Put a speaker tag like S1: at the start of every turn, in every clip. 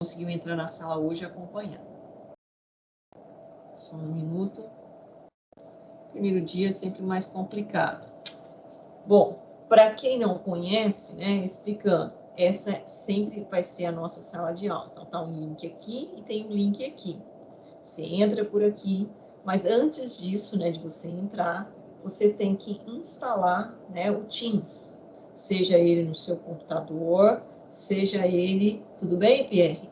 S1: conseguiu entrar na sala hoje e acompanhar. Só um minuto. Primeiro dia é sempre mais complicado. Bom, para quem não conhece, né, explicando, essa sempre vai ser a nossa sala de aula. Então, tá um link aqui e tem um link aqui. Você entra por aqui, mas antes disso, né, de você entrar, você tem que instalar, né, o Teams. Seja ele no seu computador, seja ele... Tudo bem, Pierre?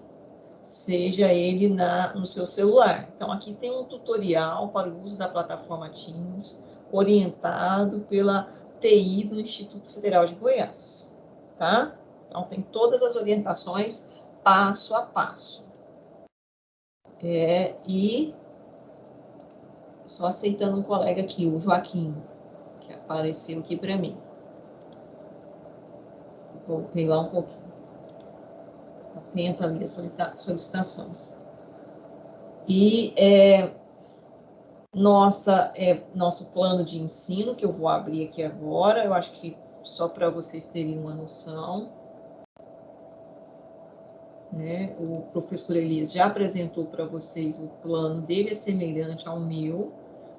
S1: Seja ele no seu celular. Então, aqui tem um tutorial para o uso da plataforma Teams, orientado pela TI do Instituto Federal de Goiás, tá? Então, tem todas as orientações passo a passo. E só aceitando um colega aqui, o Joaquim, que apareceu aqui para mim. Voltei lá um pouquinho. Atenta ali as solicitações. E nosso plano de ensino, que eu vou abrir aqui agora, eu acho que só para vocês terem uma noção, né? O professor Elias já apresentou para vocês o plano dele, é semelhante ao meu,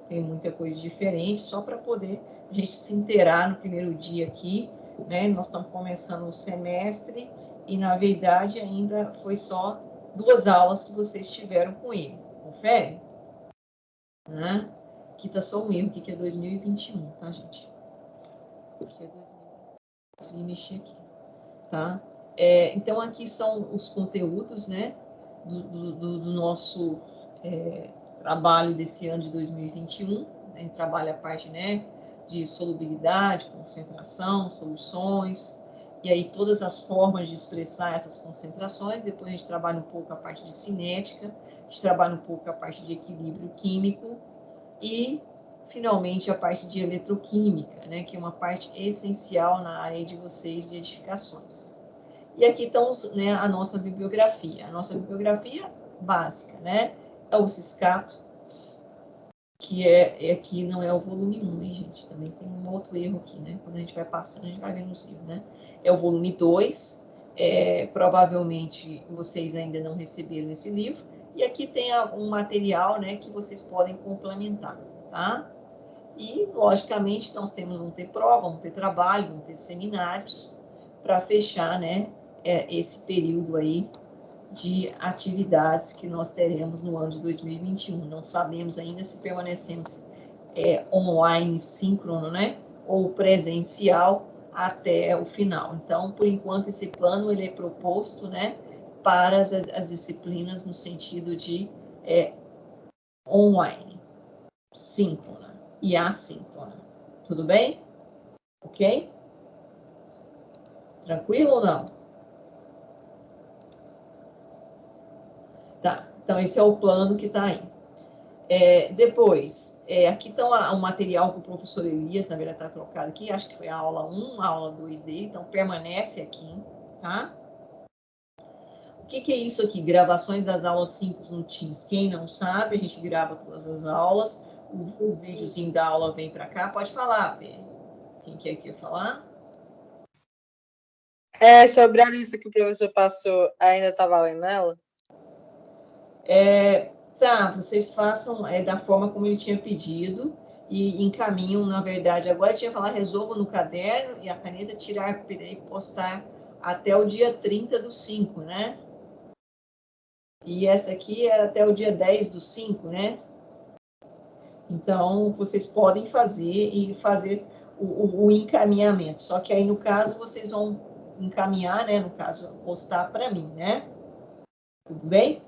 S1: tem muita coisa diferente, só para poder a gente se inteirar no primeiro dia aqui, né? Nós estamos começando o semestre e, na verdade, ainda foi só 2 aulas que vocês tiveram com ele. Confere? Né? Aqui está só um erro, que é 2021, tá, gente? Aqui é 2021. Consegui mexer aqui, tá? Então, aqui são os conteúdos, né, do nosso trabalho desse ano de 2021. A gente trabalha a parte, né, de solubilidade, concentração, soluções, e aí todas as formas de expressar essas concentrações. Depois a gente trabalha um pouco a parte de cinética, a gente trabalha um pouco a parte de equilíbrio químico e, finalmente, a parte de eletroquímica, né, que é uma parte essencial na área de vocês de edificações. E aqui estão, né, a nossa bibliografia. A nossa bibliografia básica, né, é o Ciscato, que aqui não é o volume 1, hein, gente? Também tem um outro erro aqui, né? Quando a gente vai passando, a gente vai vendo os livros, né? É o volume 2, provavelmente vocês ainda não receberam esse livro, e aqui tem um material, né, que vocês podem complementar, tá? E, logicamente, nós vamos ter prova, vamos ter trabalho, vamos ter seminários, para fechar, né, esse período aí de atividades que nós teremos no ano de 2021. Não sabemos ainda se permanecemos online, síncrono, né, ou presencial até o final. Então, por enquanto, esse plano ele é proposto, né, para as disciplinas no sentido de online, síncrona e assíncrona. Tudo bem? Ok? Tranquilo ou não? Tá, então esse é o plano que está aí. Depois, aqui está um material que o professor Elias, na verdade, está colocado aqui, acho que foi a aula 1, a aula 2 dele, então permanece aqui, tá? O que é isso aqui? Gravações das aulas simples no Teams. Quem não sabe, a gente grava todas as aulas, o videozinho da aula vem para cá, pode falar, quem quer falar?
S2: Sobre a lista que o professor passou, ainda está valendo ela?
S1: Tá, vocês façam da forma como ele tinha pedido e encaminham, na verdade. Agora tinha falado, resolva no caderno e a caneta, tirar e postar até o dia 30/5, né? E essa aqui é até o dia 10/5, né? Então, vocês podem fazer o encaminhamento. Só que aí, no caso, vocês vão encaminhar, né? No caso, postar para mim, né? Tudo bem?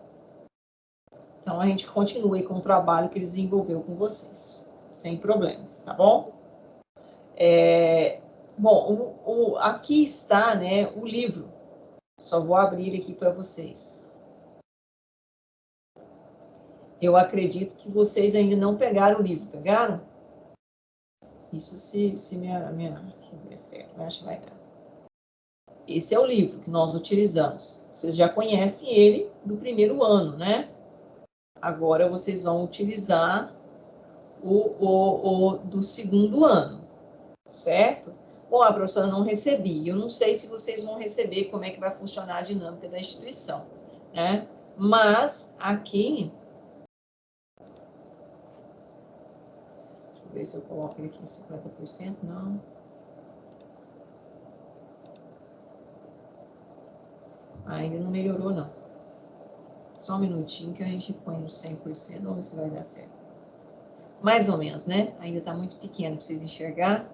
S1: Então, a gente continue com o trabalho que ele desenvolveu com vocês, sem problemas, tá bom? Bom, aqui está, né, o livro. Só vou abrir ele aqui para vocês. Eu acredito que vocês ainda não pegaram o livro, pegaram? Isso se minha deixa eu ver certo, acho que vai dar. Esse é o livro que nós utilizamos. Vocês já conhecem ele do primeiro ano, né? Agora vocês vão utilizar o do segundo ano, certo? Bom, a professora não recebi. Eu não sei se vocês vão receber, como é que vai funcionar a dinâmica da instituição. né? Mas aqui, deixa eu ver se eu coloco ele aqui em 50%, não. Ainda não melhorou, não. Só um minutinho que a gente põe no 100%, vamos ver se vai dar certo. Mais ou menos, né? Ainda está muito pequeno para vocês enxergar.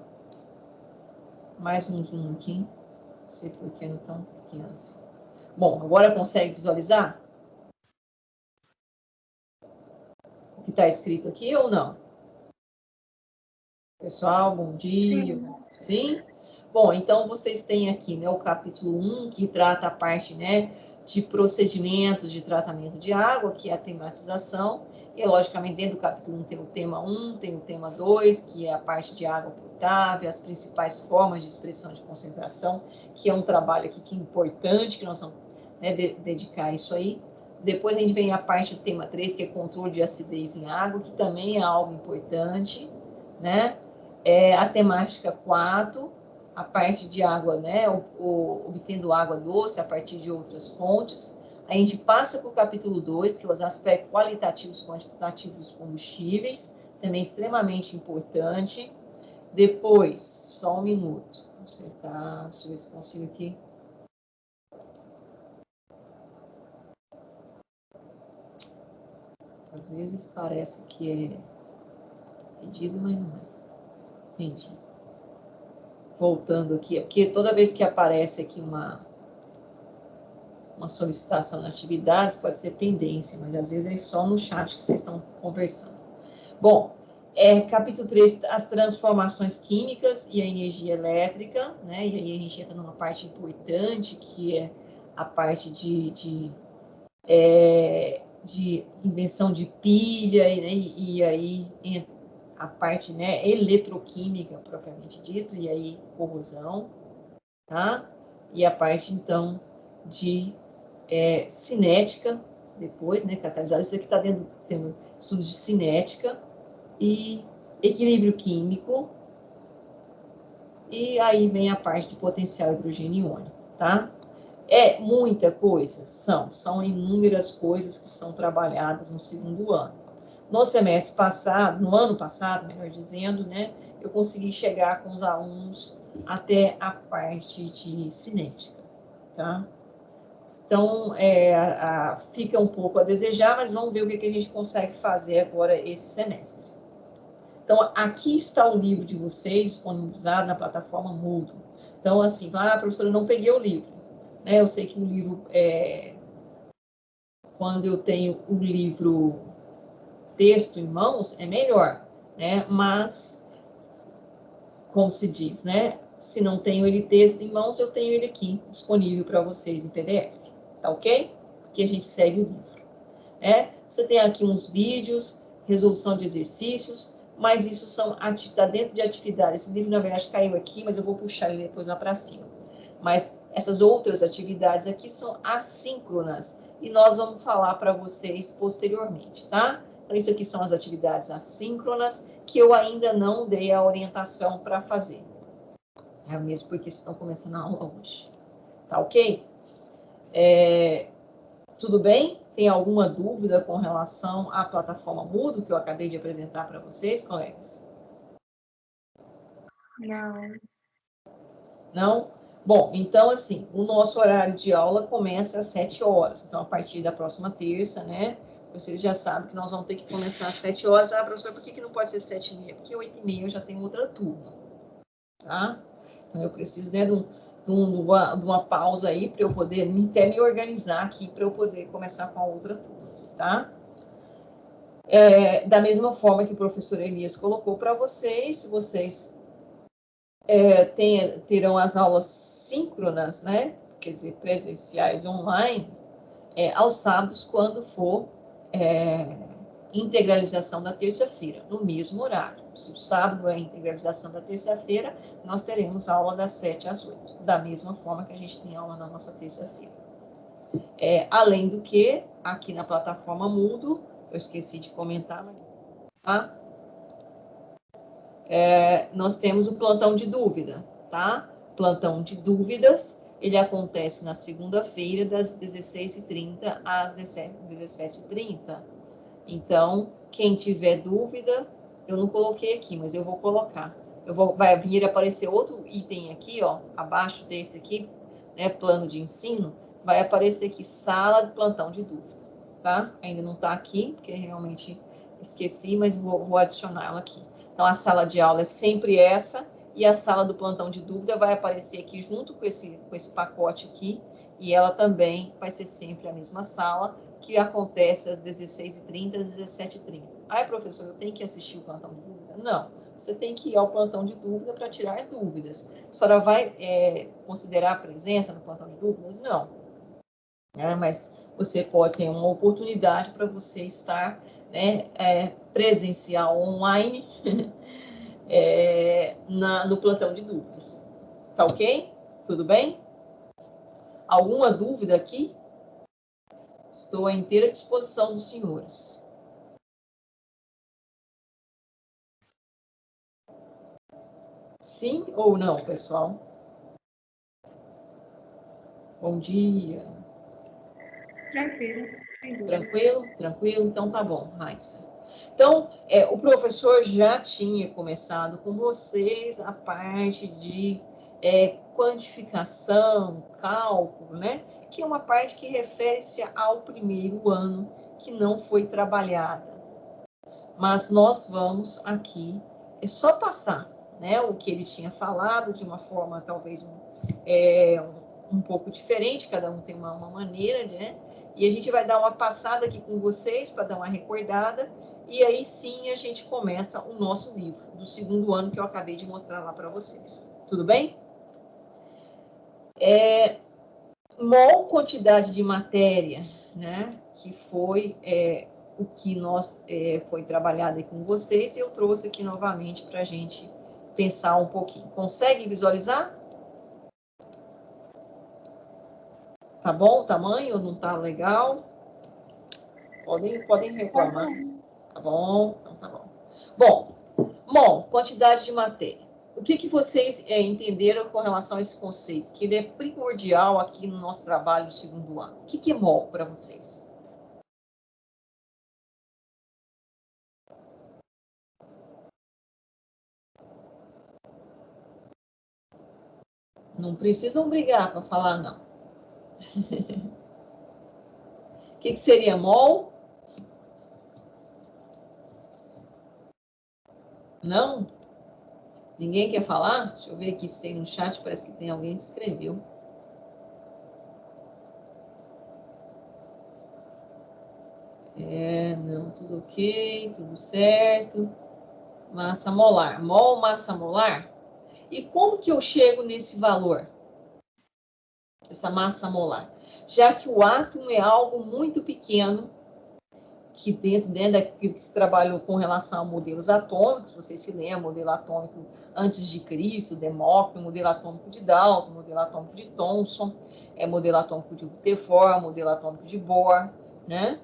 S1: Mais um zoom aqui. Não sei por que não tão pequeno assim. Bom, agora consegue visualizar o que está escrito aqui ou não? Pessoal, bom dia. Sim? Bom, então vocês têm aqui, né, o capítulo 1, que trata a parte, né, de procedimentos de tratamento de água, que é a tematização. E, logicamente, dentro do capítulo 1 tem o tema 1, tem o tema 2, que é a parte de água potável, as principais formas de expressão de concentração, que é um trabalho aqui que é importante, que nós vamos, né, dedicar isso aí. Depois a gente vem a parte do tema 3, que é controle de acidez em água, que também é algo importante, né? A temática 4, a parte de água, né, obtendo água doce a partir de outras fontes. A gente passa para o capítulo 2, que é os aspectos qualitativos e quantitativos dos combustíveis, também extremamente importante. Depois, só um minuto, vou acertar, deixa eu ver se consigo aqui. Às vezes parece que é pedido, mas não é. Entendi. Voltando aqui, porque toda vez que aparece aqui uma solicitação de atividades, pode ser pendência, mas às vezes é só no chat que vocês estão conversando. Bom, capítulo 3, as transformações químicas e a energia elétrica, né? E aí a gente entra numa parte importante, que é a parte de invenção de pilha, né? E aí a parte, né, eletroquímica, propriamente dito, e aí corrosão, tá? E a parte, então, de cinética, depois, né, catalisado, isso aqui está tendo estudos de cinética e equilíbrio químico, e aí vem a parte de potencial hidrogênio iônico, tá? É muita coisa? São inúmeras coisas que são trabalhadas no segundo ano. No semestre passado, no ano passado, melhor dizendo, né, eu consegui chegar com os alunos até a parte de cinética, tá? Então, fica um pouco a desejar, mas vamos ver o que a gente consegue fazer agora esse semestre. Então, aqui está o livro de vocês, disponibilizado na plataforma Moodle. Então, assim, professora, eu não peguei o livro. Né? Eu sei que o livro, quando eu tenho o livro texto em mãos, é melhor, né? Mas, como se diz, né? Se não tenho ele texto em mãos, eu tenho ele aqui, disponível para vocês em PDF. Tá ok? Que a gente segue o livro. Você tem aqui uns vídeos, resolução de exercícios, mas isso está dentro de atividades. Esse livro, na verdade, caiu aqui, mas eu vou puxar ele depois lá para cima. Mas essas outras atividades aqui são assíncronas e nós vamos falar para vocês posteriormente, tá? Então, isso aqui são as atividades assíncronas que eu ainda não dei a orientação para fazer. É mesmo porque estão começando a aula hoje. Tá ok? Tudo bem? Tem alguma dúvida com relação à plataforma Moodle que eu acabei de apresentar para vocês, colegas?
S2: Não.
S1: Não? Bom, então, assim, o nosso horário de aula começa às 7 horas. Então, a partir da próxima terça, né? Vocês já sabem que nós vamos ter que começar às 7 horas. Professor, por que não pode ser 7h30? Porque 8h30 eu já tenho outra turma, tá? Então, eu preciso, né, de uma pausa aí para eu poder até me organizar aqui para eu poder começar com a outra turma, tá? Da mesma forma que o professor Elias colocou para vocês, vocês terão as aulas síncronas, né? Quer dizer, presenciais online, aos sábados, quando for integralização da terça-feira, no mesmo horário. Se o sábado é a integralização da terça-feira, nós teremos aula das 7 às 8, da mesma forma que a gente tem aula na nossa terça-feira. Além do que, aqui na plataforma Moodle, eu esqueci de comentar, tá? Nós temos o plantão de dúvida, tá? Plantão de dúvidas, ele acontece na segunda-feira, das 16h30 às 17h30. Então, quem tiver dúvida, eu não coloquei aqui, mas eu vou colocar. Vai vir aparecer outro item aqui, ó, abaixo desse aqui, né, plano de ensino, vai aparecer aqui, sala de plantão de dúvida, tá? Ainda não tá aqui, porque realmente esqueci, mas vou adicionar ela aqui. Então, a sala de aula é sempre essa, e a sala do plantão de dúvida vai aparecer aqui junto com esse pacote aqui, e ela também vai ser sempre a mesma sala, que acontece às 16h30, às 17h30. Ai, professor, eu tenho que assistir o plantão de dúvida? Não, você tem que ir ao plantão de dúvida para tirar dúvidas. A senhora vai considerar a presença no plantão de dúvidas? Não. Mas você pode ter uma oportunidade para você estar, né, presencial online no plantão de dúvidas. Tá ok? Tudo bem? Alguma dúvida aqui? Estou à inteira disposição dos senhores. Sim ou não, pessoal? Bom dia.
S3: Tranquilo.
S1: Tranquilo? Então tá bom, Raíssa. Então, o professor já tinha começado com vocês a parte de quantificação, cálculo, né? Que é uma parte que refere-se ao primeiro ano que não foi trabalhada. Mas nós vamos aqui só passar, né? O que ele tinha falado de uma forma talvez um pouco diferente, cada um tem uma maneira, né? E a gente vai dar uma passada aqui com vocês para dar uma recordada, e aí sim a gente começa o nosso livro do segundo ano que eu acabei de mostrar lá para vocês. Tudo bem? Mol, quantidade de matéria, né? Que foi o que foi trabalhado aí com vocês, e eu trouxe aqui novamente para a gente pensar um pouquinho. Consegue visualizar? Tá bom o tamanho? Não tá legal? Podem reclamar. Tá bom? Então tá bom. Bom, quantidade de matéria. O que vocês entenderam com relação a esse conceito? Que ele é primordial aqui no nosso trabalho do segundo ano. O que é mol para vocês? Não precisam brigar para falar não. O que seria mol? Não? Ninguém quer falar? Deixa eu ver aqui se tem no chat, parece que tem alguém que escreveu. Não, tudo ok, tudo certo. Massa molar. Mol, massa molar? E como que eu chego nesse valor? Essa massa molar? Já que o átomo é algo muito pequeno, que dentro daquilo que se trabalhou com relação a modelos atômicos, vocês se lembram, modelo atômico antes de Cristo, Demócrito, modelo atômico de Dalton, modelo atômico de Thomson, modelo atômico de Rutherford, modelo atômico de Bohr, né?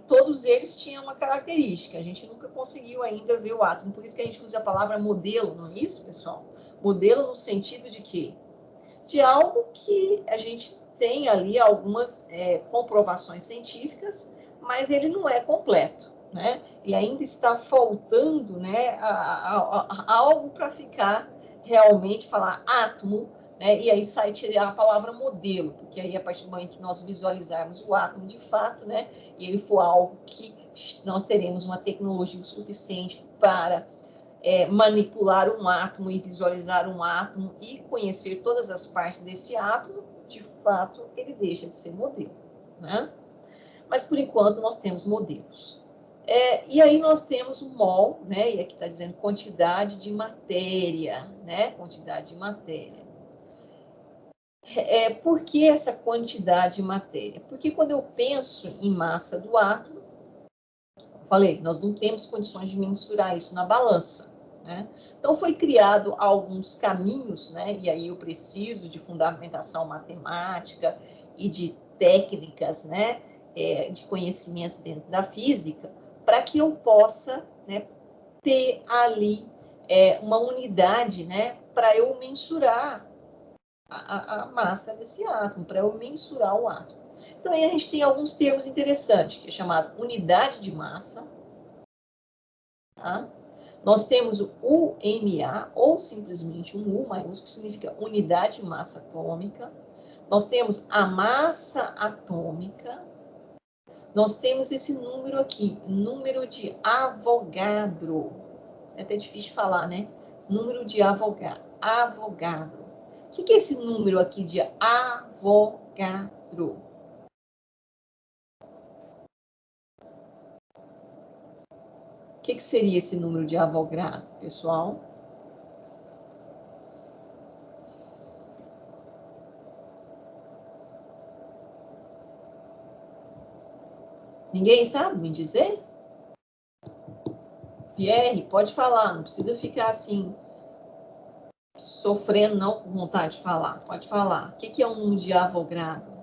S1: Todos eles tinham uma característica, a gente nunca conseguiu ainda ver o átomo, por isso que a gente usa a palavra modelo, não é isso, pessoal? Modelo no sentido de quê? De algo que a gente tem ali algumas comprovações científicas, mas ele não é completo, né? Ele ainda está faltando, né, algo para ficar realmente, falar átomo, né? E aí sai tirar a palavra modelo, porque aí a partir do momento que nós visualizarmos o átomo de fato, né, e ele for algo que nós teremos uma tecnologia suficiente para manipular um átomo e visualizar um átomo e conhecer todas as partes desse átomo, de fato, ele deixa de ser modelo, né? Mas, por enquanto, nós temos modelos. E aí nós temos o mol, né? E aqui está dizendo quantidade de matéria, né? Quantidade de matéria. Por que essa quantidade de matéria? Porque quando eu penso em massa do átomo, falei, nós não temos condições de mensurar isso na balança, né? Então, foi criado alguns caminhos, né? E aí eu preciso de fundamentação matemática e de técnicas, né? De conhecimento dentro da física, para que eu possa, né, ter ali uma unidade, né? Para eu mensurar a massa desse átomo, para eu mensurar o átomo. Então, aí a gente tem alguns termos interessantes, que é chamado unidade de massa. Tá? Nós temos o UMA, ou simplesmente um U maiúsculo, que significa unidade de massa atômica. Nós temos a massa atômica. Nós temos esse número aqui, número de Avogadro. É até difícil de falar, né? Número de Avogadro. O que é esse número aqui de Avogadro? O que seria esse número de Avogadro, pessoal? Ninguém sabe me dizer? Pierre, pode falar, não precisa ficar assim, sofrendo, não, com vontade de falar. Pode falar. O que é um número de Avogadro?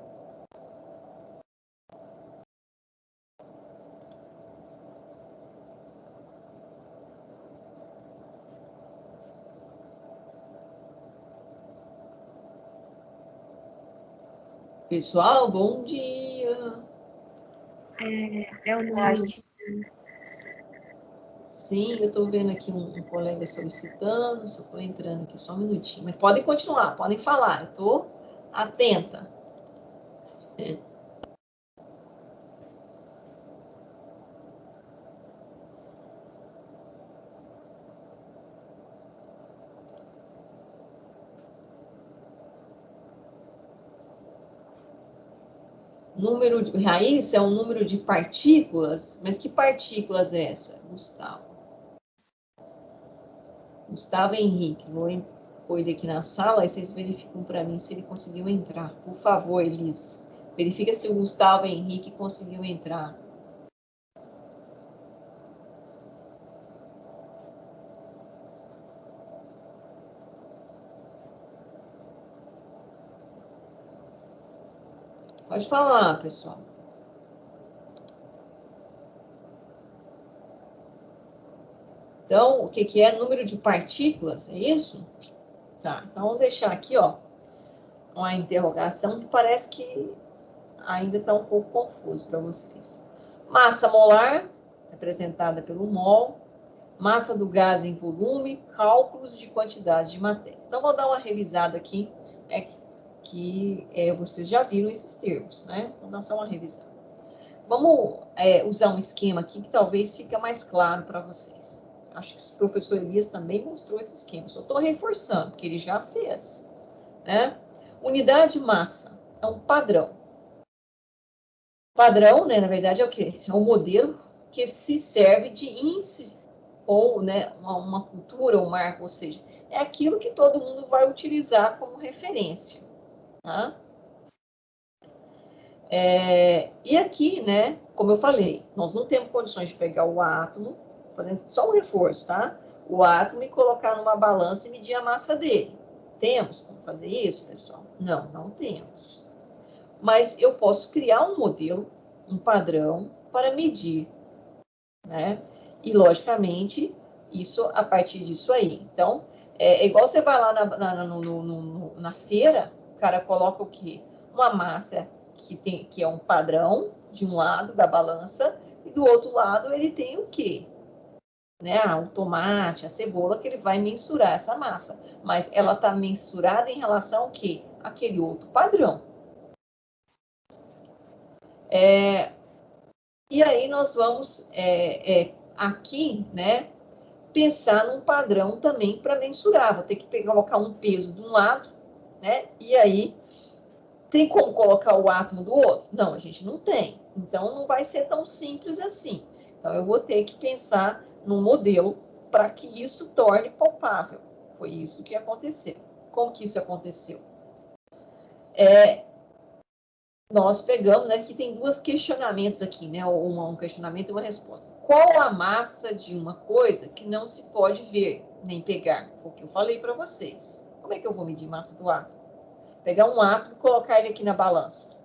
S1: Pessoal, bom dia.
S3: É o número de...
S1: Sim, eu estou vendo aqui um colega solicitando, só estou entrando aqui só um minutinho. Mas podem continuar, podem falar, eu estou atenta. Número de raiz é um número de partículas, mas que partículas é essa, Gustavo? Gustavo Henrique, vou pôr ele aqui na sala, aí vocês verificam para mim se ele conseguiu entrar. Por favor, Elis, verifica se o Gustavo Henrique conseguiu entrar. Pode falar, pessoal. Então, o que é número de partículas? É isso? Tá, então vamos deixar aqui, ó, uma interrogação que parece que ainda está um pouco confuso para vocês. Massa molar, representada pelo mol, massa do gás em volume, cálculos de quantidade de matéria. Então, vou dar uma revisada aqui, vocês já viram esses termos, né? Vou dar só uma revisada. Vamos usar um esquema aqui que talvez fique mais claro para vocês. Acho que o professor Elias também mostrou esse esquema, só estou reforçando, porque ele já fez, né? Unidade de massa é um padrão. Padrão, né, na verdade, é o quê? É um modelo que se serve de índice ou, né, uma cultura, um marco, ou seja, é aquilo que todo mundo vai utilizar como referência, tá? E aqui, né, como eu falei, nós não temos condições de pegar o átomo, fazendo só um reforço, tá? O átomo e colocar numa balança e medir a massa dele. Temos como fazer isso, pessoal? Não, não temos. Mas eu posso criar um modelo, um padrão, para medir, né? E, logicamente, isso a partir disso aí. Então, é igual você vai lá na feira, o cara coloca o quê? Uma massa que é um padrão de um lado da balança, e do outro lado ele tem o quê? Né? O tomate, a cebola, que ele vai mensurar essa massa. Mas ela está mensurada em relação ao quê? Aquele outro padrão. E aí nós vamos aqui, né, pensar num padrão também para mensurar. Vou ter que colocar um peso de um lado, né, e aí tem como colocar o átomo do outro? Não, a gente não tem. Então não vai ser tão simples assim. Então eu vou ter que pensar num modelo para que isso torne palpável. Foi isso que aconteceu. Como que isso aconteceu? Nós pegamos, né, que tem dois questionamentos aqui, né, um questionamento e uma resposta. Qual a massa de uma coisa que não se pode ver nem pegar? Foi o que eu falei para vocês. Como é que eu vou medir massa do átomo? Pegar um átomo e colocar ele aqui na balança.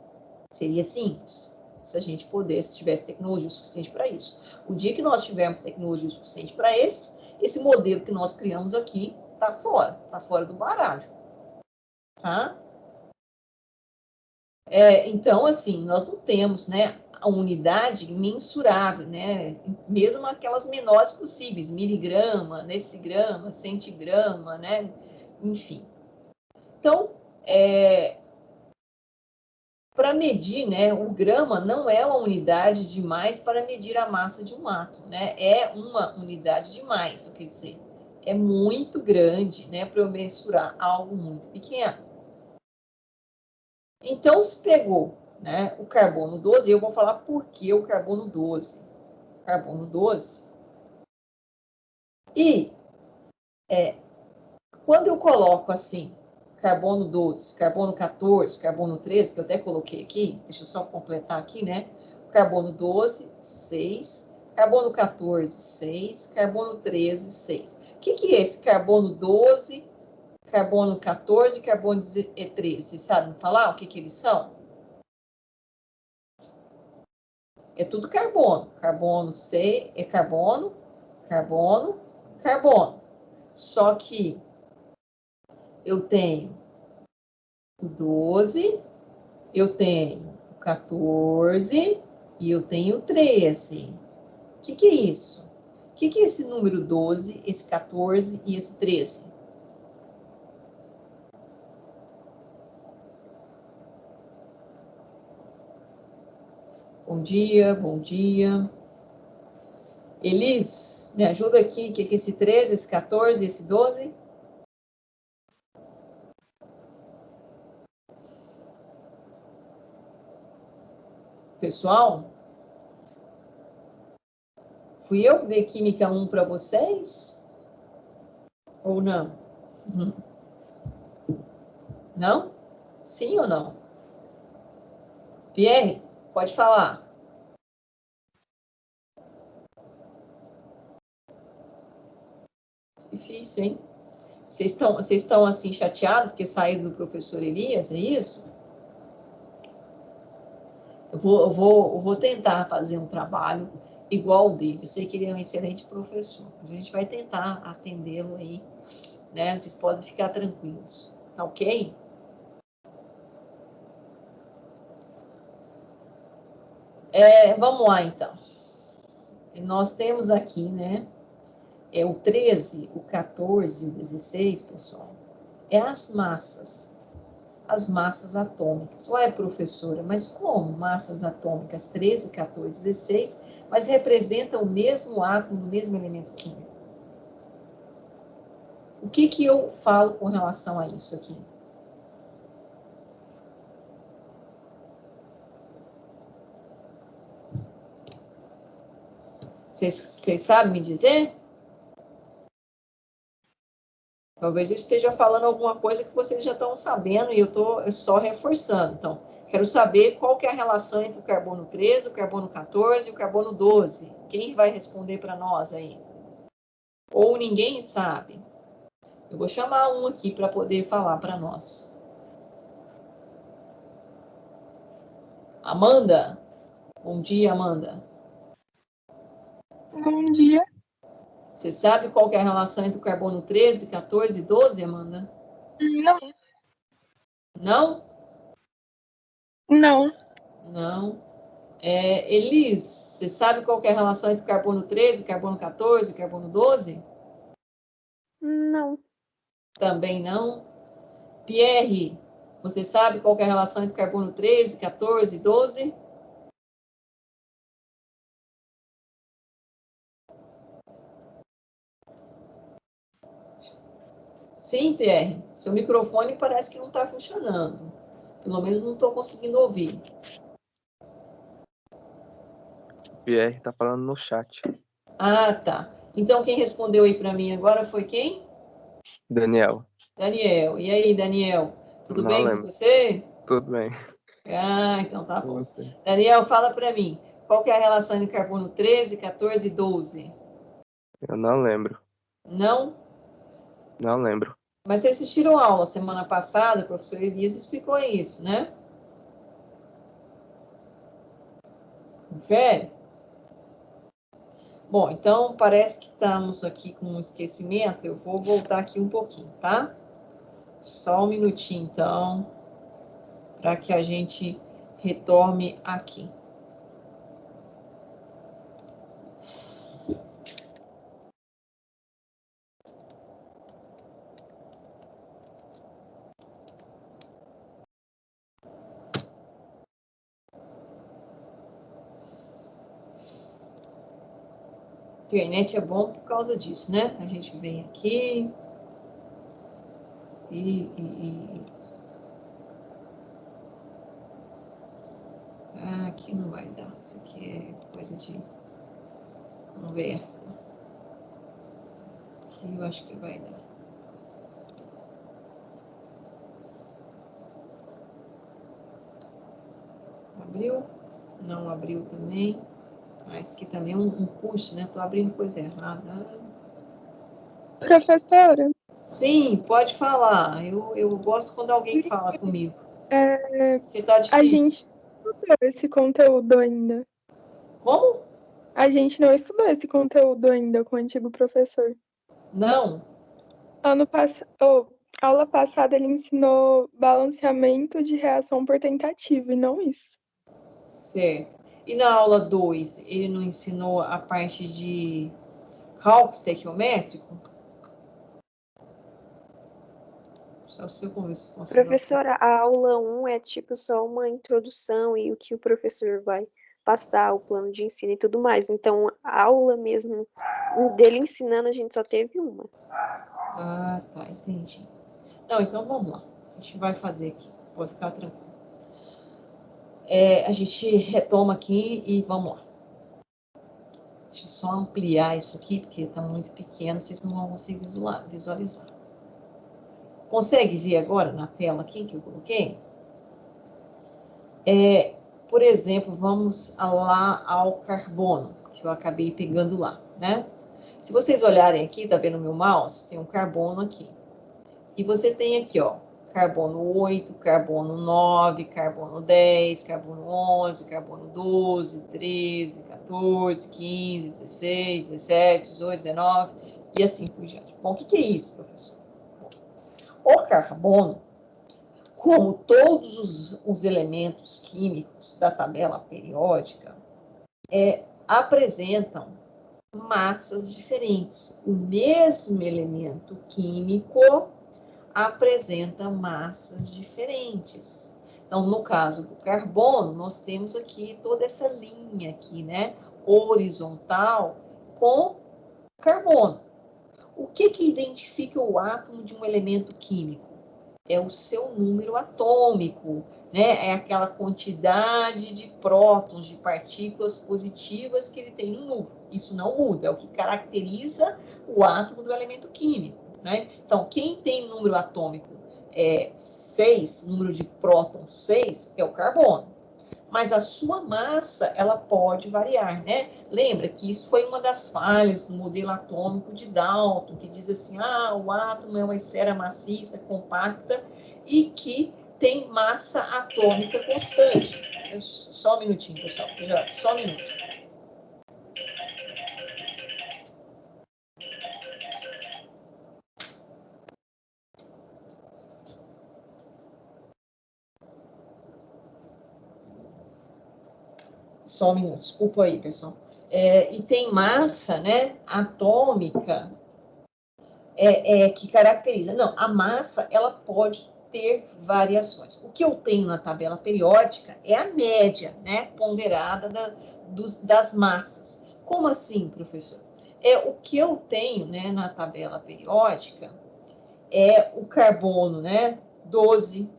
S1: Seria simples, se a gente pudesse, tivesse tecnologia suficiente para isso. O dia que nós tivermos tecnologia suficiente para eles, esse modelo que nós criamos aqui está fora do baralho. tá? Então, assim, nós não temos, né, a unidade mensurável, né, mesmo aquelas menores possíveis, miligrama, decigrama, centigrama, né, enfim. Então, para medir, né, o grama não é uma unidade demais para medir a massa de um átomo, né, é uma unidade demais, quer dizer, é muito grande, né, para eu mensurar algo muito pequeno. Então, se pegou, né, o carbono 12, eu vou falar por que o carbono 12. Carbono 12. E quando eu coloco assim, carbono 12, carbono 14, carbono 13, que eu até coloquei aqui, deixa eu só completar aqui, né? Carbono 12, 6, carbono 14, 6, carbono 13, 6. O que é esse carbono 12, carbono 14 e carbono 13? Vocês sabem falar o que eles são? É tudo carbono. Carbono C é carbono, carbono, carbono. Só que eu tenho o 12, eu tenho o 14 e eu tenho o 13. O que é isso? O que é esse número 12, esse 14 e esse 13? Bom dia, bom dia. Elis, me ajuda aqui. O que é esse 13, esse 14 e esse 12? Pessoal, fui eu que dei Química 1 para vocês? Ou não? Não? Sim ou não? Pierre, pode falar. Difícil, hein? Vocês estão assim chateados porque saíram do professor Elias, é isso? Eu vou tentar fazer um trabalho igual ao dele. Eu sei que ele é um excelente professor, mas a gente vai tentar atendê-lo aí, né? Vocês podem ficar tranquilos, tá ok? Vamos lá, então. Nós temos aqui, né? O 13, o 14 e o 16, pessoal, as massas atômicas. Ué, professora, mas como massas atômicas 13, 14, 16, mas representam o mesmo átomo do mesmo elemento químico? O que eu falo com relação a isso aqui? Vocês sabem me dizer? Talvez eu esteja falando alguma coisa que vocês já estão sabendo e eu estou só reforçando. Então, quero saber qual que é a relação entre o carbono 13, o carbono 14 e o carbono 12. Quem vai responder para nós aí? Ou ninguém sabe? Eu vou chamar um aqui para poder falar para nós. Amanda? Bom dia, Amanda.
S3: Bom dia.
S1: Você sabe qual que é a relação entre o carbono 13, 14 e 12, Amanda?
S3: Não.
S1: Não?
S3: Não.
S1: Não. Elis, você sabe qual que é a relação entre o carbono 13, carbono 14 e carbono 12?
S3: Não.
S1: Também não. Pierre, você sabe qual que é a relação entre carbono 13, 14 e 12? Sim, Pierre. Seu microfone parece que não está funcionando. Pelo menos não estou conseguindo ouvir.
S4: Pierre tá falando no chat.
S1: Ah, tá. Então, quem respondeu aí para mim agora foi quem?
S4: Daniel.
S1: Daniel. E aí, Daniel? Tudo
S4: Não
S1: bem
S4: lembro.
S1: com você?
S4: Tudo bem.
S1: Ah, então tá bom.
S4: Você.
S1: Daniel, fala para mim. Qual que é a relação entre carbono 13, 14 e 12?
S4: Eu não lembro.
S1: Não?
S4: Não lembro.
S1: Mas vocês assistiram a aula semana passada, o professor Elias explicou isso, né? Confere? Bom, então parece que estamos aqui com um esquecimento. Eu vou voltar aqui um pouquinho, tá? Só um minutinho, então, para que a gente retome aqui. Internet é bom por causa disso, né? A gente vem aqui Ah, aqui não vai dar. Isso aqui é coisa de conversa. Aqui eu acho que vai dar. Abriu? Não abriu também. Ah, esse aqui também é um push, né? Tô abrindo coisa errada.
S3: Professora,
S1: Sim, pode falar. Eu gosto quando alguém fala comigo. Porque tá
S3: a
S1: difícil.
S3: gente não estudou esse conteúdo ainda.
S1: Como?
S3: A gente não estudou esse conteúdo ainda com o antigo professor.
S1: Não.
S3: Aula passada ele ensinou balanceamento de reação por tentativa e não isso.
S1: Certo. E na aula 2, ele não ensinou a parte de cálculo estequiométrico? Só se eu consigo.
S5: Professora, a aula 1 é tipo só uma introdução e o que o professor vai passar, o plano de ensino e tudo mais. Então, a aula mesmo dele ensinando, a gente só teve uma.
S1: Ah, tá, entendi. Não, então vamos lá. A gente vai fazer aqui. Pode ficar tranquilo. A gente retoma aqui e vamos lá. Deixa eu só ampliar isso aqui, porque está muito pequeno, vocês não vão conseguir visualizar. Consegue ver agora na tela aqui que eu coloquei? Por exemplo, vamos lá ao carbono, que eu acabei pegando lá, né? Se vocês olharem aqui, tá vendo o meu mouse? Tem um carbono aqui. E você tem aqui, ó, carbono 8, carbono 9, carbono 10, carbono 11, carbono 12, 13, 14, 15, 16, 17, 18, 19 e assim por diante. Bom, o que é isso, professor? O carbono, como todos os elementos químicos da tabela periódica, apresentam massas diferentes. O mesmo elemento químico apresenta massas diferentes. Então, no caso do carbono, nós temos aqui toda essa linha aqui, né, horizontal com carbono. O que identifica o átomo de um elemento químico? É o seu número atômico, né? É aquela quantidade de prótons, de partículas positivas que ele tem no núcleo. Isso não muda, é o que caracteriza o átomo do elemento químico, né? Então, quem tem número atômico 6, número de prótons 6, é o carbono. Mas a sua massa, ela pode variar, né? Lembra que isso foi uma das falhas do modelo atômico de Dalton, que diz assim, o átomo é uma esfera maciça, compacta, e que tem massa atômica constante. Só um minutinho, pessoal, só um minuto. Só um minuto, desculpa aí, pessoal. E tem massa, né, atômica, que caracteriza. Não, a massa, ela pode ter variações. O que eu tenho na tabela periódica é a média, né, ponderada das massas. Como assim, professor? O que eu tenho, né, na tabela periódica é o carbono, né, 12,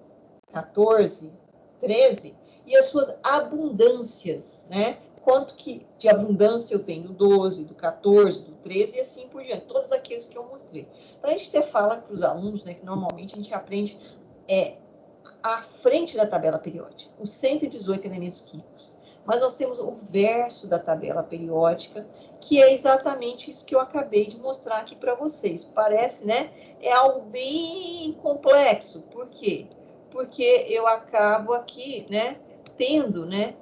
S1: 14, 13, e as suas abundâncias, né? Quanto que de abundância eu tenho do 12, do 14, do 13 e assim por diante, todos aqueles que eu mostrei. Então, a gente até fala para os alunos, né, que normalmente a gente aprende à frente da tabela periódica, os 118 elementos químicos. Mas nós temos o verso da tabela periódica, que é exatamente isso que eu acabei de mostrar aqui para vocês. Parece, né? É algo bem complexo. Por quê? Porque eu acabo aqui, né, tendo, né,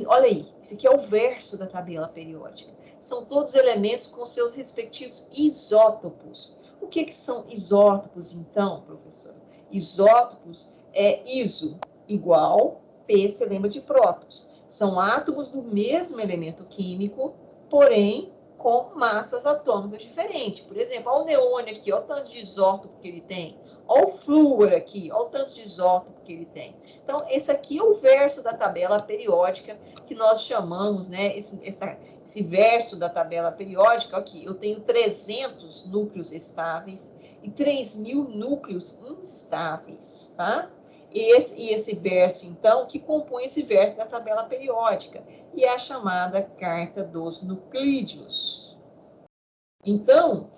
S1: olha aí, esse aqui é o verso da tabela periódica. São todos elementos com seus respectivos isótopos. O que são isótopos, então, professor? Isótopos é iso, igual, P, você lembra de prótons. São átomos do mesmo elemento químico, porém com massas atômicas diferentes. Por exemplo, olha o neônio aqui, olha o tanto de isótopo que ele tem. Olha o flúor aqui, olha o tanto de isótopo que ele tem. Então, esse aqui é o verso da tabela periódica que nós chamamos, né? Esse verso da tabela periódica aqui. Eu tenho 300 núcleos estáveis e 3.000 núcleos instáveis, tá? E esse verso, então, que compõe esse verso da tabela periódica, e é a chamada carta dos nuclídeos. Então,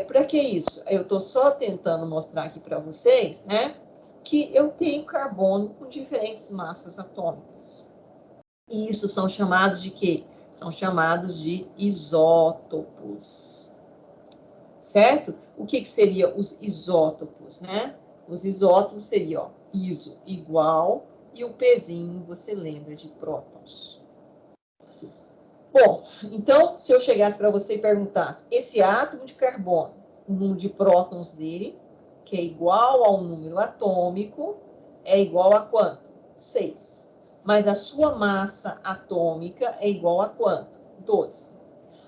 S1: para que isso? Eu estou só tentando mostrar aqui para vocês, né, que eu tenho carbono com diferentes massas atômicas. E isso são chamados de quê? São chamados de isótopos. Certo? O que seriam os isótopos, né? Os isótopos seriam, ó, iso, igual, e o Pzinho, você lembra de prótons. Bom, então, se eu chegasse para você e perguntasse, esse átomo de carbono, o número de prótons dele, que é igual ao número atômico, é igual a quanto? 6. Mas a sua massa atômica é igual a quanto? 12.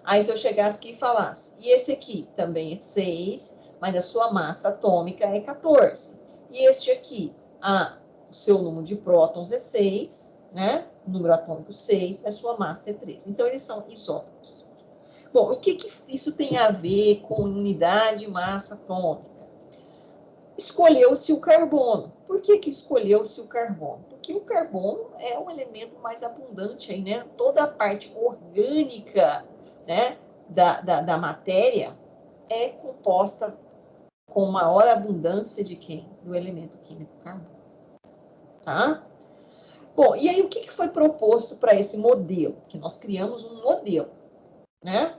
S1: Aí, se eu chegasse aqui e falasse, e esse aqui também é 6, mas a sua massa atômica é 14. E este aqui, o seu número de prótons é 6, né? O número atômico 6, a sua massa é 3. Então, eles são isótopos. Bom, o que isso tem a ver com unidade de massa atômica? Escolheu-se o carbono. Por que escolheu-se o carbono? Porque o carbono é o elemento mais abundante aí, né? Toda a parte orgânica, né, da matéria é composta com maior abundância de quem? Do elemento químico carbono. Tá? Bom, e aí o que foi proposto para esse modelo? Que nós criamos um modelo, né?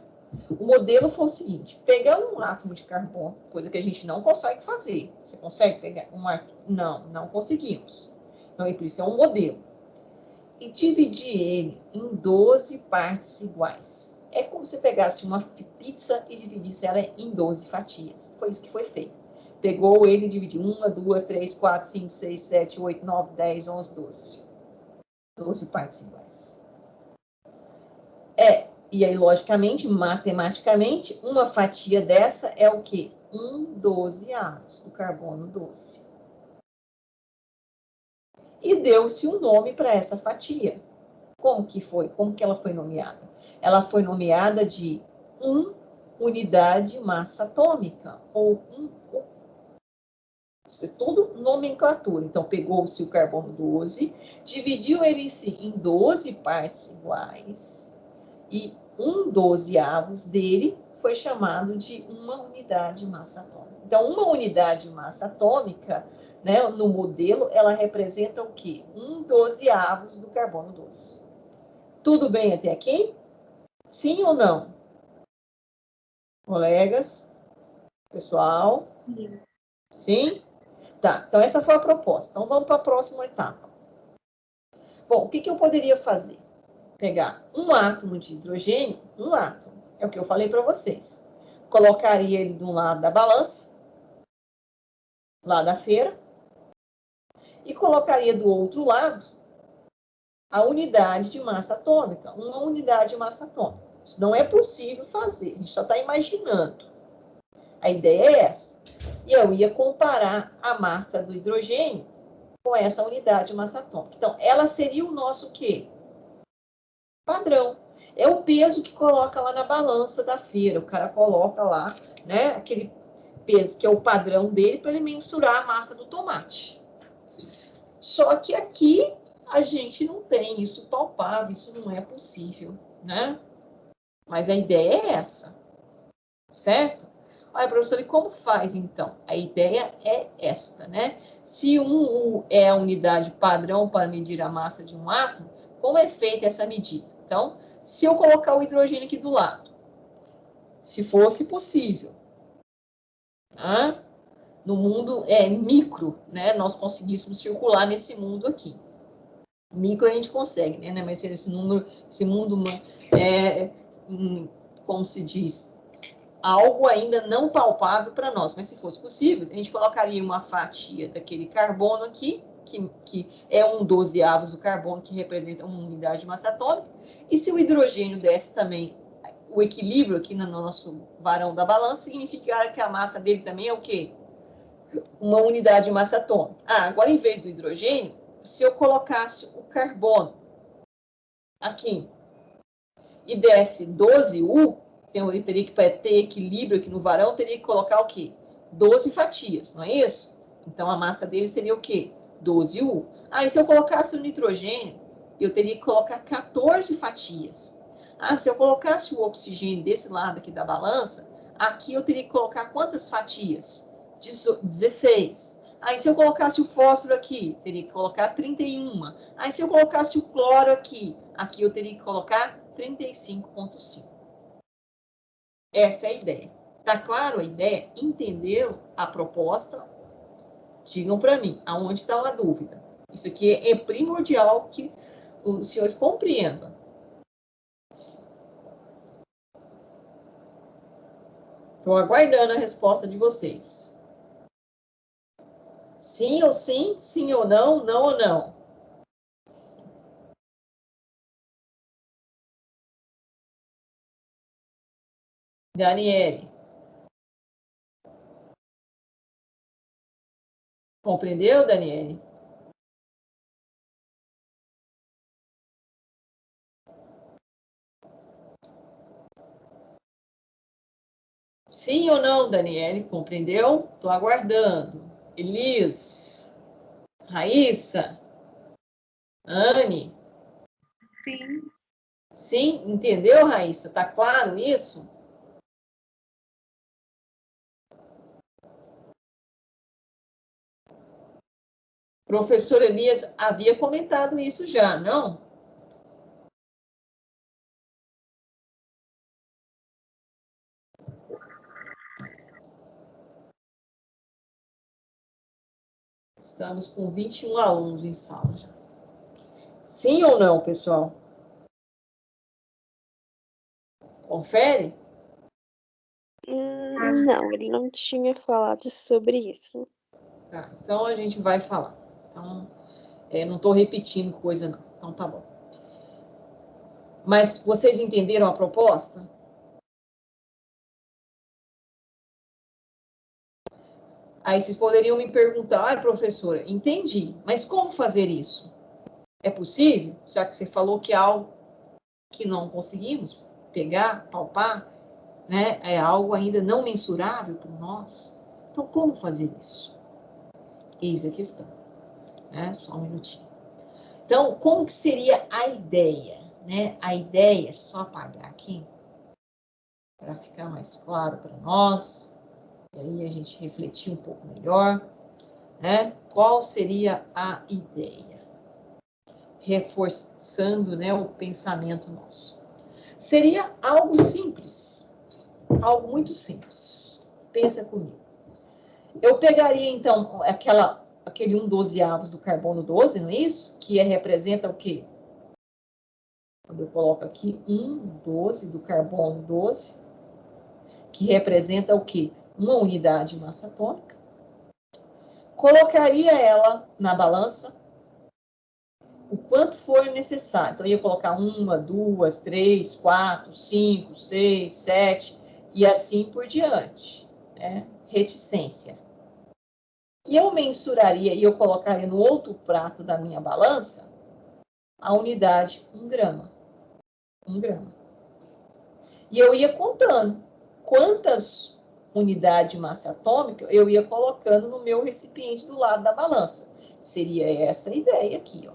S1: O modelo foi o seguinte, pegar um átomo de carbono, coisa que a gente não consegue fazer. Você consegue pegar um átomo? Não conseguimos. Então, por isso é um modelo. E dividir ele em 12 partes iguais. É como se pegasse uma pizza e dividisse ela em 12 fatias. Foi isso que foi feito. Pegou ele e dividiu 1, 2, 3, 4, 5, 6, 7, 8, 9, 10, 11, 12. 12 partes iguais. E aí, logicamente, matematicamente, uma fatia dessa é o quê? 1/12 do carbono 12. E deu-se um nome para essa fatia. Como que foi? Como que ela foi nomeada? Ela foi nomeada de unidade massa atômica, ou isso é tudo nomenclatura. Então, pegou-se o carbono 12, dividiu ele em 12 partes iguais, e 1/12 dele foi chamado de uma unidade de massa atômica. Então, uma unidade de massa atômica, né, no modelo, ela representa o quê? 1/12 do carbono 12. Tudo bem até aqui? Sim ou não? Colegas? Pessoal? Sim? Tá, então essa foi a proposta. Então, vamos para a próxima etapa. Bom, o que eu poderia fazer? Pegar um átomo de hidrogênio, um átomo, é o que eu falei para vocês. Colocaria ele de um lado da balança, lá da feira, e colocaria do outro lado a unidade de massa atômica, uma unidade de massa atômica. Isso não é possível fazer, a gente só está imaginando. A ideia é essa. E eu ia comparar a massa do hidrogênio com essa unidade de massa atômica. Então, ela seria o nosso quê? Padrão. É o peso que coloca lá na balança da feira. O cara coloca lá, né, aquele peso que é o padrão dele para ele mensurar a massa do tomate. Só que aqui a gente não tem isso palpável, isso não é possível, né? Mas a ideia é essa, certo? Olha, professor, e como faz, então? A ideia é esta, né? Se é a unidade padrão para medir a massa de um átomo, como é feita essa medida? Então, se eu colocar o hidrogênio aqui do lado, se fosse possível, tá? No mundo micro, né? Nós conseguíssemos circular nesse mundo aqui. Micro a gente consegue, né? Mas esse mundo, como se diz, algo ainda não palpável para nós. Mas se fosse possível, a gente colocaria uma fatia daquele carbono aqui, que é um 12avos do carbono, que representa uma unidade de massa atômica. E se o hidrogênio desse também o equilíbrio aqui no nosso varão da balança, significaria que a massa dele também é o quê? Uma unidade de massa atômica. Agora, em vez do hidrogênio, se eu colocasse o carbono aqui e desse 12U, eu teria que, para ter equilíbrio aqui no varão, teria que colocar o quê? 12 fatias, não é isso? Então, a massa dele seria o quê? 12U. E se eu colocasse o nitrogênio, eu teria que colocar 14 fatias. Se eu colocasse o oxigênio desse lado aqui da balança, aqui eu teria que colocar quantas fatias? 16. Se eu colocasse o fósforo aqui, teria que colocar 31. Se eu colocasse o cloro aqui eu teria que colocar 35,5. Essa é a ideia. Tá claro a ideia? Entenderam a proposta? Digam para mim, aonde está uma dúvida? Isso aqui é primordial que os senhores compreendam. Estou aguardando a resposta de vocês. Sim ou sim, sim ou não, não ou não. Daniele. Compreendeu, Daniele? Sim ou não, Daniele? Compreendeu? Estou aguardando. Elis. Raíssa. Anne.
S3: Sim.
S1: Sim, entendeu, Raíssa? Tá claro isso? Professor Elias havia comentado isso já, não? Estamos com 21 alunos em sala já. Sim ou não, pessoal? Confere?
S5: Não, ele não tinha falado sobre isso.
S1: Tá, então a gente vai falar. Então, não estou repetindo coisa, não. Então tá bom. Mas vocês entenderam a proposta? Aí vocês poderiam me perguntar, professora, entendi, mas como fazer isso? É possível? Já que você falou que é algo que não conseguimos pegar, palpar, né? É algo ainda não mensurável por nós. Então, como fazer isso? Eis a questão. Né? Só um minutinho. Então, como que seria a ideia? Né? A ideia, só apagar aqui, para ficar mais claro para nós, e aí a gente refletir um pouco melhor, né? Qual seria a ideia? Reforçando, né, o pensamento nosso. Seria algo simples, algo muito simples. Pensa comigo. Eu pegaria, então, aquele 1/12avos do carbono 12, não é isso? Que representa o quê? Quando eu coloco aqui 1/12 do carbono 12, que representa o quê? Uma unidade de massa atômica. Colocaria ela na balança o quanto for necessário. Então, eu ia colocar 1, 2, 3, 4, 5, 6, 7 e assim por diante. Né? Reticência. E eu mensuraria e eu colocaria no outro prato da minha balança a unidade 1 grama. 1 grama. E eu ia contando quantas unidades de massa atômica eu ia colocando no meu recipiente do lado da balança. Seria essa a ideia aqui, ó.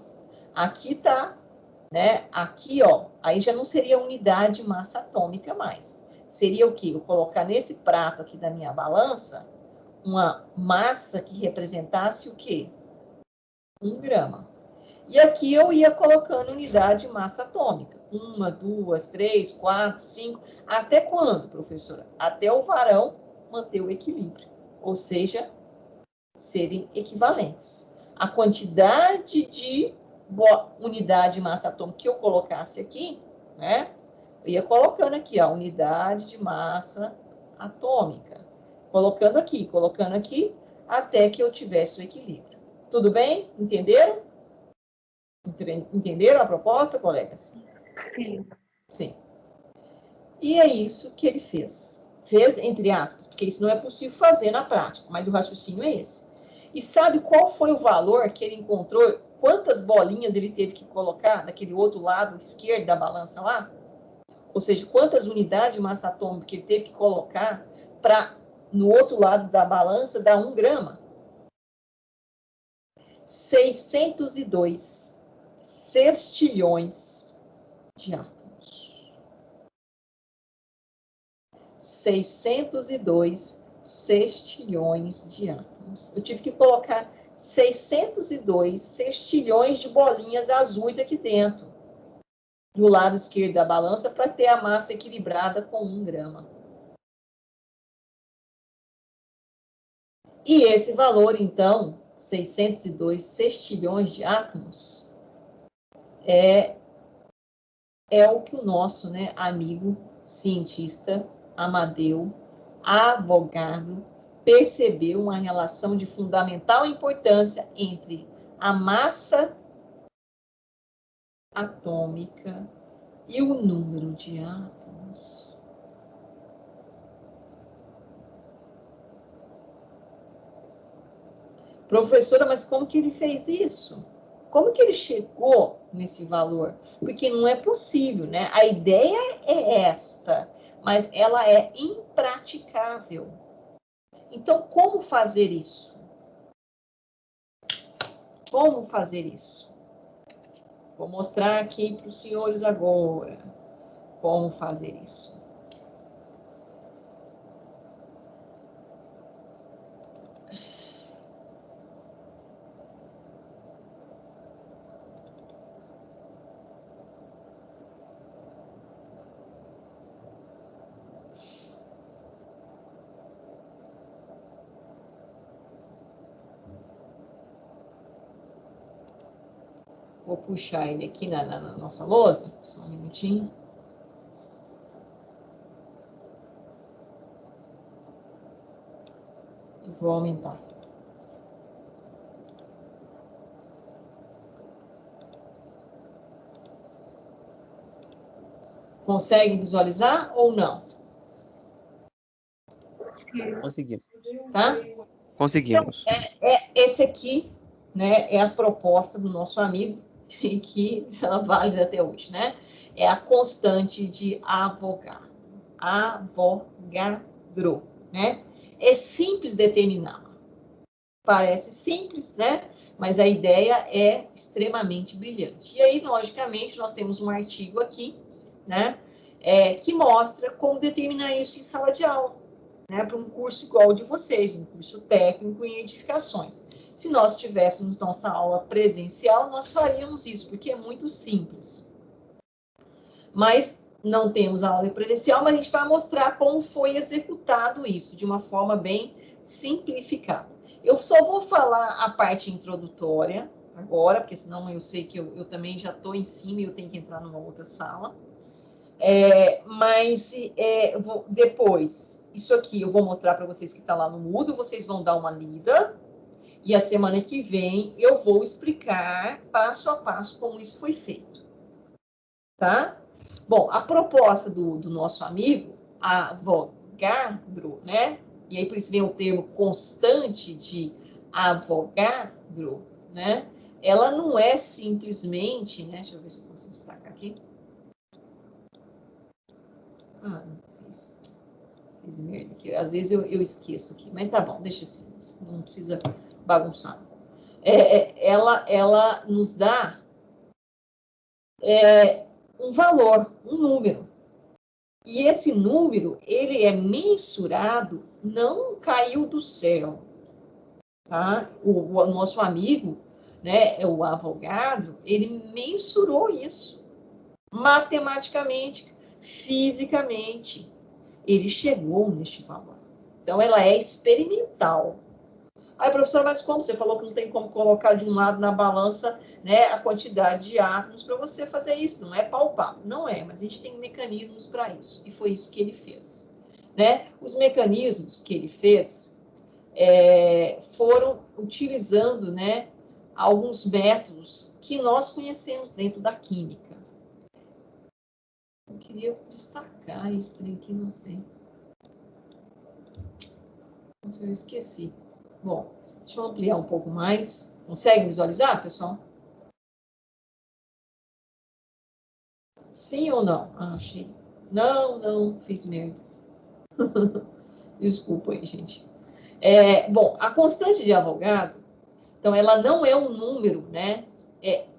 S1: Aqui tá, né? Aqui, ó. Aí já não seria unidade de massa atômica mais. Seria o quê? Eu colocar nesse prato aqui da minha balança uma massa que representasse o quê? 1 grama. E aqui eu ia colocando unidade de massa atômica. 1, 2, 3, 4, 5. Até quando, professora? Até o varão manter o equilíbrio. Ou seja, serem equivalentes. A quantidade de unidade de massa atômica que eu colocasse aqui, né? Eu ia colocando aqui a unidade de massa atômica. Colocando aqui, até que eu tivesse o equilíbrio. Tudo bem? Entenderam? Entenderam a proposta, colegas?
S3: Sim.
S1: Sim. E é isso que ele fez. Fez, entre aspas, porque isso não é possível fazer na prática, mas o raciocínio é esse. E sabe qual foi o valor que ele encontrou? Quantas bolinhas ele teve que colocar naquele outro lado esquerdo da balança lá? Ou seja, quantas unidades de massa atômica que ele teve que colocar para, no outro lado da balança, dar 1 grama? 602 sextilhões de átomos. 602 sextilhões de átomos. Eu tive que colocar 602 sextilhões de bolinhas azuis aqui dentro, do lado esquerdo da balança, para ter a massa equilibrada com 1 grama. E esse valor, então, 602 sextilhões de átomos, é o que o nosso, né, amigo cientista Amadeu Avogadro percebeu uma relação de fundamental importância entre a massa atômica e o número de átomos. Professora, mas como que ele fez isso? Como que ele chegou nesse valor? Porque não é possível, né? A ideia é esta, mas ela é impraticável. Então, como fazer isso? Como fazer isso? Vou mostrar aqui para os senhores agora como fazer isso. Vou puxar ele aqui na nossa lousa, só um minutinho. E vou aumentar. Consegue visualizar ou não?
S6: Conseguimos.
S1: Tá?
S6: Conseguimos.
S1: Então, esse aqui, né, é a proposta do nosso amigo, e que ela é válida até hoje, né? É a constante de Avogadro. Avogadro, né? É simples determiná-la. Parece simples, né? Mas a ideia é extremamente brilhante. E aí, logicamente, nós temos um artigo aqui, né? Que mostra como determinar isso em sala de aula, né? Para um curso igual ao de vocês, um curso técnico em edificações. Se nós tivéssemos nossa aula presencial, nós faríamos isso, porque é muito simples. Mas não temos aula presencial, mas a gente vai mostrar como foi executado isso, de uma forma bem simplificada. Eu só vou falar a parte introdutória agora, porque senão eu sei que eu também já estou em cima e eu tenho que entrar numa outra sala. Depois, isso aqui eu vou mostrar para vocês que está lá no Moodle, vocês vão dar uma lida. E a semana que vem eu vou explicar passo a passo como isso foi feito. Tá? Bom, a proposta do nosso amigo Avogadro, né? E aí por isso vem o termo constante de Avogadro, né? Ela não é simplesmente, né? Deixa eu ver se eu consigo destacar aqui. Não fiz merda aqui. Às vezes eu esqueço aqui, mas tá bom, deixa assim, não precisa bagunçar. Ela nos dá um valor, um número. E esse número, ele é mensurado, não caiu do céu. Tá? O nosso amigo, né, o Avogadro, ele mensurou isso. Matematicamente, fisicamente, ele chegou neste valor. Então, ela é experimental. Aí, professor, mas como? Você falou que não tem como colocar de um lado na balança, né, a quantidade de átomos para você fazer isso. Não é palpável. Não é, mas a gente tem mecanismos para isso. E foi isso que ele fez. né? Os mecanismos que ele fez foram utilizando, né, alguns métodos que nós conhecemos dentro da química. Eu queria destacar esse trem aqui, não sei. Nossa, eu esqueci. Bom, deixa eu ampliar um pouco mais. Consegue visualizar, pessoal? Sim ou não? Ah, achei. Não, fiz merda. Desculpa aí, gente. Bom, a constante de Avogadro, então, ela não é um número, né?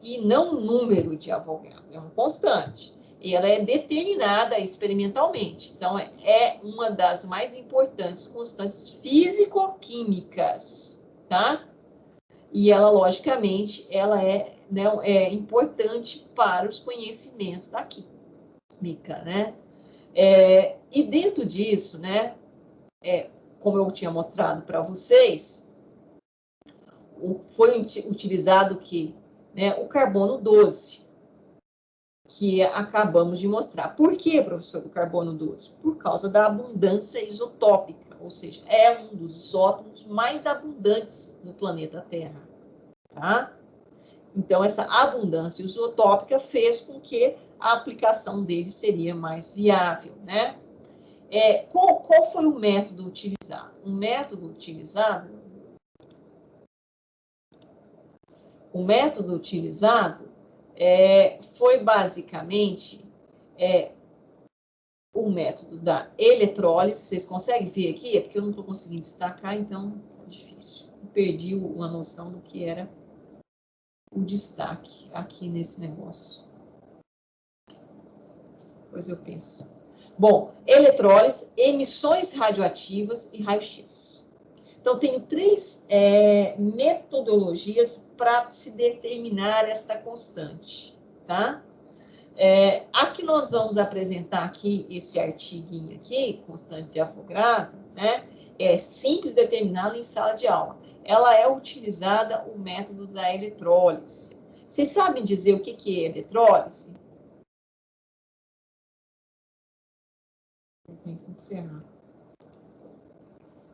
S1: E não um número de Avogadro, é uma constante. E ela é determinada experimentalmente. Então, é uma das mais importantes constantes físico-químicas, tá? E ela, logicamente, ela é importante para os conhecimentos da química, né? E dentro disso, né, como eu tinha mostrado para vocês, foi utilizado né, o carbono 12, que acabamos de mostrar. Por que, professor, do carbono 12? Por causa da abundância isotópica, ou seja, é um dos isótopos mais abundantes no planeta Terra, tá? Então, essa abundância isotópica fez com que a aplicação dele seria mais viável, né? Qual foi o método utilizado? O método utilizado foi basicamente o método da eletrólise. Vocês conseguem ver aqui? É porque eu não estou conseguindo destacar, então é difícil. Eu perdi uma noção do que era o destaque aqui nesse negócio. Depois eu penso. Bom, eletrólise, emissões radioativas e raio-x. Então, tenho 3 metodologias para se determinar esta constante, tá? Aqui nós vamos apresentar aqui esse artiguinho aqui, constante de Avogadro, né? É simples determiná-la em sala de aula. Ela é utilizada o método da eletrólise. Vocês sabem dizer o que é eletrólise? Tem que encerrar.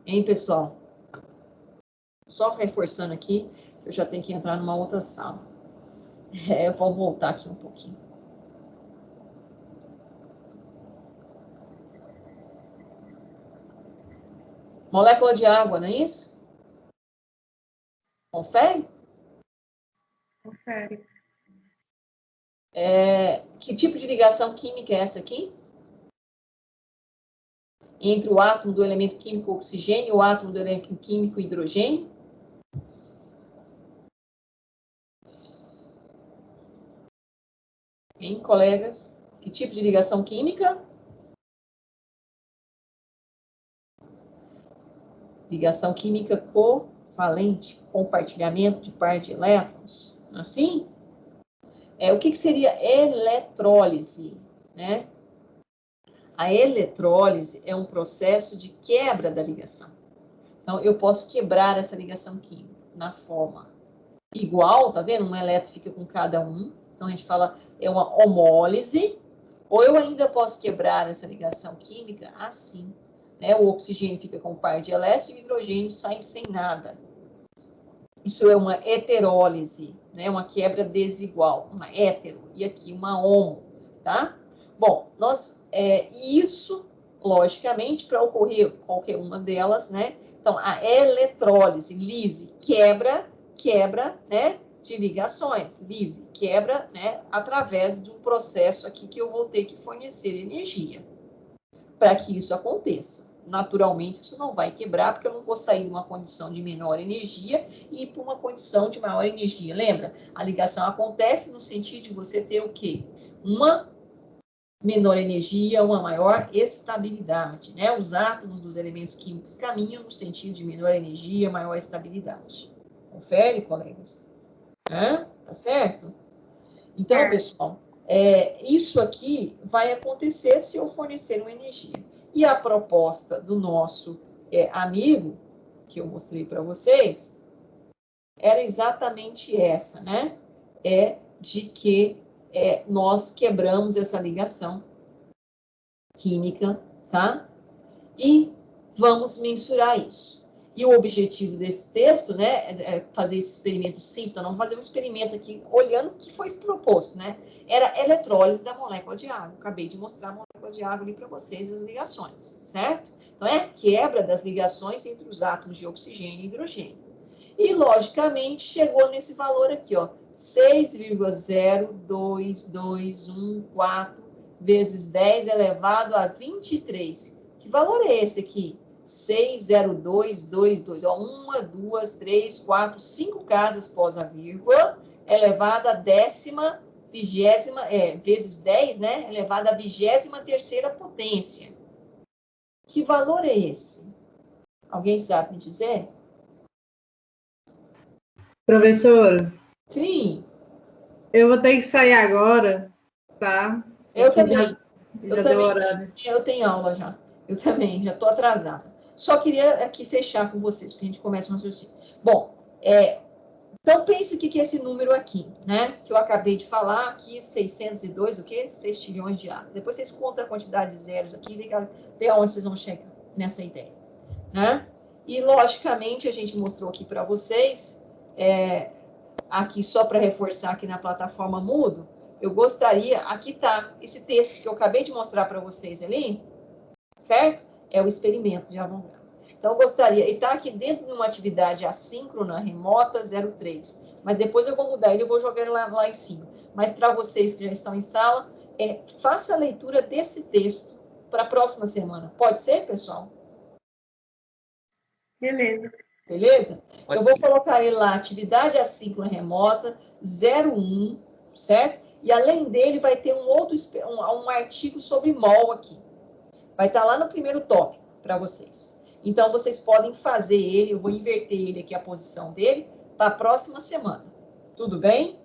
S1: Hein, pessoal? Só reforçando aqui, eu já tenho que entrar numa outra sala. Eu vou voltar aqui um pouquinho. Molécula de água, não é isso? Confere?
S3: Confere.
S1: Que tipo de ligação química é essa aqui? Entre o átomo do elemento químico oxigênio e o átomo do elemento químico hidrogênio? Hein, colegas? Que tipo de ligação química? Ligação química covalente, compartilhamento de par de elétrons. Assim? O que seria eletrólise, né? A eletrólise é um processo de quebra da ligação. Então, eu posso quebrar essa ligação química na forma igual, tá vendo? Um elétron fica com cada um. Então, a gente fala, é uma homólise. Ou eu ainda posso quebrar essa ligação química assim, né? O oxigênio fica com um par de elétrons e o hidrogênio sai sem nada. Isso é uma heterólise, né? Uma quebra desigual, uma hétero, e aqui uma homo, tá? Bom, isso, logicamente, para ocorrer qualquer uma delas, né? Então, a eletrólise, lise, quebra, né? De ligações, lise, quebra, né? Através de um processo aqui que eu vou ter que fornecer energia para que isso aconteça. Naturalmente, isso não vai quebrar, porque eu não vou sair de uma condição de menor energia e ir para uma condição de maior energia. Lembra? A ligação acontece no sentido de você ter o quê? Uma menor energia, uma maior estabilidade, né? Os átomos dos elementos químicos caminham no sentido de menor energia, maior estabilidade. Confere, colegas? Tá certo? Então, pessoal, isso aqui vai acontecer se eu fornecer uma energia. E a proposta do nosso amigo, que eu mostrei para vocês, era exatamente essa, né? De que nós quebramos essa ligação química, tá? e vamos mensurar isso. E o objetivo desse texto, né, é fazer esse experimento simples. Então, vamos fazer um experimento aqui, olhando o que foi proposto, né? Era eletrólise da molécula de água. Acabei de mostrar a molécula de água ali para vocês, as ligações, certo? Então, é a quebra das ligações entre os átomos de oxigênio e hidrogênio. E, logicamente, chegou nesse valor aqui, ó, 6,02214 vezes 10 elevado a 23. Que valor é esse aqui? 60222. Ó, 1, 2, 3, 4, 5 casas pós a vírgula, elevado a vezes 10, né? Elevado à 23ª potência. Que valor é esse? Alguém sabe me dizer?
S7: Professora,
S1: Sim.
S7: eu vou ter que sair agora, tá?
S1: Eu também.
S7: Já deu horário.
S1: Eu tenho aula já. Eu também, já estou atrasada. Só queria aqui fechar com vocês, porque a gente começa o raciocínio. Bom, então pense o que é esse número aqui, né? Que eu acabei de falar aqui, 602, o quê? 6 trilhões de átomos. Depois vocês contam a quantidade de zeros aqui e vê aonde vocês vão chegar nessa ideia, né? E, logicamente, a gente mostrou aqui para vocês, aqui só para reforçar aqui na plataforma Moodle, eu gostaria, aqui está esse texto que eu acabei de mostrar para vocês ali, certo? É o experimento de Avogadro. Então, eu gostaria, e está aqui dentro de uma atividade assíncrona remota 03, mas depois eu vou mudar ele, eu vou jogar ele lá em cima. Mas para vocês que já estão em sala, faça a leitura desse texto para a próxima semana. Pode ser, pessoal?
S3: Beleza.
S1: Beleza?
S6: Pode
S1: eu vou
S6: ser.
S1: colocar ele lá, atividade assíncrona remota 01, certo? E além dele vai ter um artigo sobre mol aqui. Vai estar lá no primeiro tópico para vocês. Então, vocês podem fazer ele, eu vou inverter ele aqui, a posição dele, para a próxima semana. Tudo bem?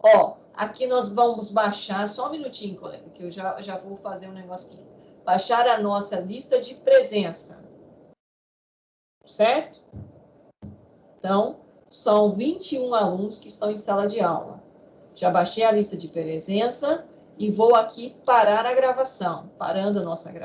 S1: Ó, aqui nós vamos baixar, só um minutinho, colega, que eu já vou fazer um negócio aqui. Baixar a nossa lista de presença. Certo? Então, são 21 alunos que estão em sala de aula. Já baixei a lista de presença e vou aqui parar a gravação. Parando a nossa gravação.